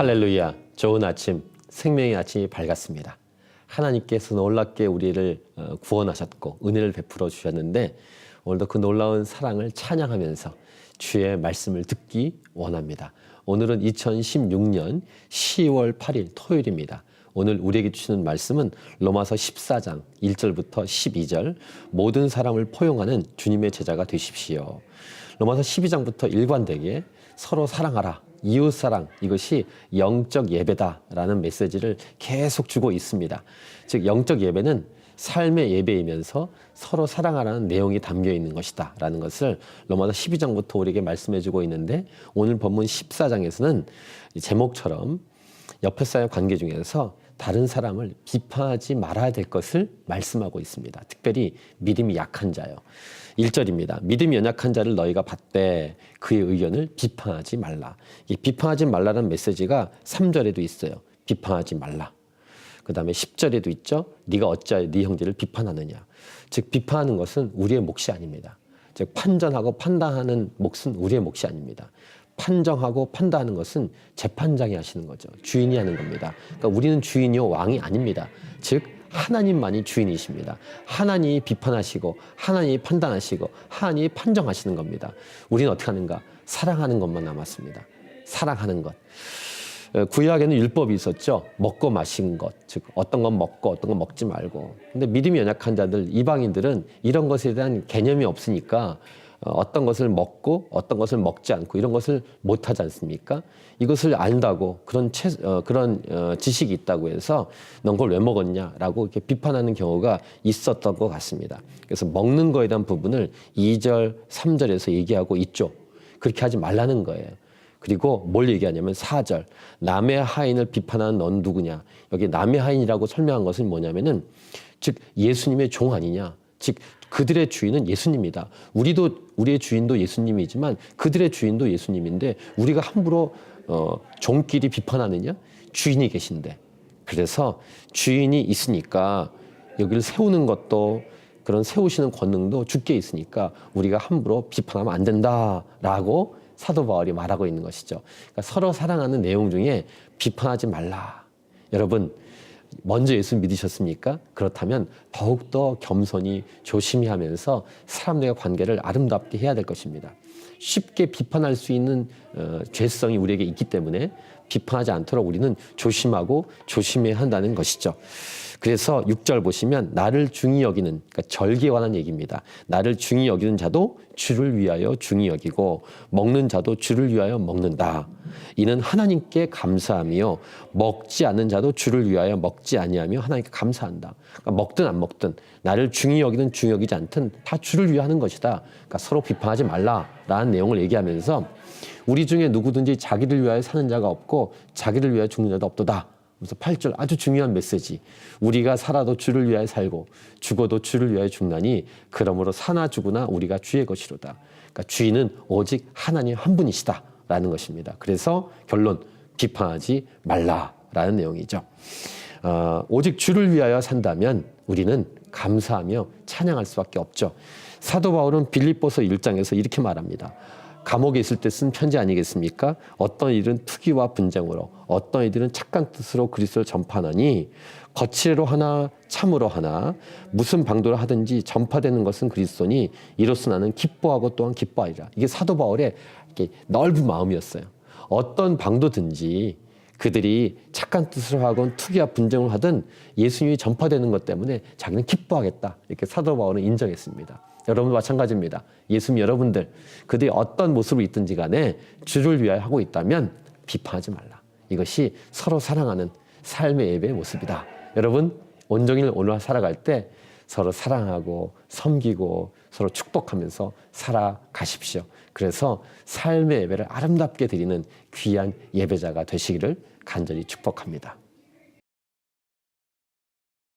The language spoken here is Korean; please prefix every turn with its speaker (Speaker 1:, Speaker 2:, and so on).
Speaker 1: 할렐루야, 좋은 아침, 생명의 아침이 밝았습니다. 하나님께서 놀랍게 우리를 구원하셨고 은혜를 베풀어 주셨는데 오늘도 그 놀라운 사랑을 찬양하면서 주의 말씀을 듣기 원합니다. 오늘은 2016년 10월 8일 토요일입니다. 오늘 우리에게 주시는 말씀은 로마서 14장 1절부터 12절 모든 사람을 포용하는 주님의 제자가 되십시오. 로마서 12장부터 일관되게 서로 사랑하라, 이웃사랑, 이것이 영적 예배다라는 메시지를 계속 주고 있습니다. 즉 영적 예배는 삶의 예배이면서 서로 사랑하라는 내용이 담겨 있는 것이다 라는 것을 로마서 12장부터 우리에게 말씀해 주고 있는데 오늘 본문 14장에서는 제목처럼 옆에 사람 관계 중에서 다른 사람을 비판하지 말아야 될 것을 말씀하고 있습니다. 특별히 믿음이 약한 자요. 1절입니다. 믿음이 연약한 자를 너희가 받되 그의 의견을 비판하지 말라. 이 비판하지 말라는 메시지가 3절에도 있어요. 비판하지 말라. 그 다음에 10절에도 있죠. 네가 어찌하여 네 형제를 비판하느냐. 즉 비판하는 것은 우리의 몫이 아닙니다. 즉 판단하고 판단하는 몫은 우리의 몫이 아닙니다. 판정하고 판단하는 것은 재판장이 하시는 거죠. 주인이 하는 겁니다. 그러니까 우리는 주인이요 왕이 아닙니다. 즉 하나님만이 주인이십니다. 하나님이 비판하시고 하나님이 판단하시고 하나님이 판정하시는 겁니다. 우리는 어떻게 하는가? 사랑하는 것만 남았습니다. 사랑하는 것. 구약에는 율법이 있었죠. 먹고 마신 것. 즉 어떤 건 먹고 어떤 건 먹지 말고. 근데 믿음이 연약한 자들, 이방인들은 이런 것에 대한 개념이 없으니까 어떤 것을 먹고 어떤 것을 먹지 않고 이런 것을 못하지 않습니까? 이것을 안다고 그런 지식이 있다고 해서 넌 그걸 왜 먹었냐라고 이렇게 비판하는 경우가 있었던 것 같습니다. 그래서 먹는 거에 대한 부분을 2절, 3절에서 얘기하고 있죠. 그렇게 하지 말라는 거예요. 그리고 뭘 얘기하냐면 4절 남의 하인을 비판하는 넌 누구냐. 여기 남의 하인이라고 설명한 것은 뭐냐면은 즉 예수님의 종 아니냐. 즉 그들의 주인은 예수님이다. 우리의 주인도 예수님이지만 그들의 주인도 예수님인데 우리가 함부로 종끼리 비판하느냐? 주인이 계신데. 그래서 주인이 있으니까 여기를 세우는 것도 그런 세우시는 권능도 주께 있으니까 우리가 함부로 비판하면 안 된다라고 사도 바울이 말하고 있는 것이죠. 그러니까 서로 사랑하는 내용 중에 비판하지 말라. 여러분 먼저 예수 믿으셨습니까? 그렇다면 더욱더 겸손히 조심히 하면서 사람들과 관계를 아름답게 해야 될 것입니다. 쉽게 비판할 수 있는 죄성이 우리에게 있기 때문에 비판하지 않도록 우리는 조심하고 조심해야 한다는 것이죠. 그래서 6절 보시면 나를 중히 여기는, 그러니까 절기에 관한 얘기입니다. 나를 중히 여기는 자도 주를 위하여 중히 여기고 먹는 자도 주를 위하여 먹는다. 이는 하나님께 감사하며 먹지 않는 자도 주를 위하여 먹지 아니하며 하나님께 감사한다. 그러니까 먹든 안 먹든 나를 중히 여기든 중히 여기지 않든 다 주를 위하는 것이다. 그러니까 서로 비판하지 말라라는 내용을 얘기하면서 우리 중에 누구든지 자기를 위하여 사는 자가 없고 자기를 위하여 죽는 자도 없도다. 그래서 8절 아주 중요한 메시지. 우리가 살아도 주를 위하여 살고 죽어도 주를 위하여 죽나니 그러므로 사나 죽으나 우리가 주의 것이로다. 그러니까 주인은 오직 하나님 한 분이시다 라는 것입니다. 그래서 결론 비판하지 말라라는 내용이죠. 오직 주를 위하여 산다면 우리는 감사하며 찬양할 수밖에 없죠. 사도 바울은 빌립보서 1장에서 이렇게 말합니다. 감옥에 있을 때 쓴 편지 아니겠습니까? 어떤 이들은 투기와 분쟁으로 어떤 이들은 착한 뜻으로 그리스도를 전파하니 거칠애로 하나 참으로 하나 무슨 방도로 하든지 전파되는 것은 그리스도니 이로써 나는 기뻐하고 또한 기뻐하리라. 이게 사도 바울의 이렇게 넓은 마음이었어요. 어떤 방도든지 그들이 착한 뜻으로 하건 투기와 분쟁을 하든 예수님이 전파되는 것 때문에 자기는 기뻐하겠다. 이렇게 사도 바울은 인정했습니다. 여러분 마찬가지입니다. 예수님 여러분들 그들이 어떤 모습으로 있든지 간에 주를 위하여 하고 있다면 비판하지 말라. 이것이 서로 사랑하는 삶의 예배의 모습이다. 여러분 온종일 오늘 살아갈 때 서로 사랑하고 섬기고 서로 축복하면서 살아가십시오. 그래서 삶의 예배를 아름답게 드리는 귀한 예배자가 되시기를 간절히 축복합니다.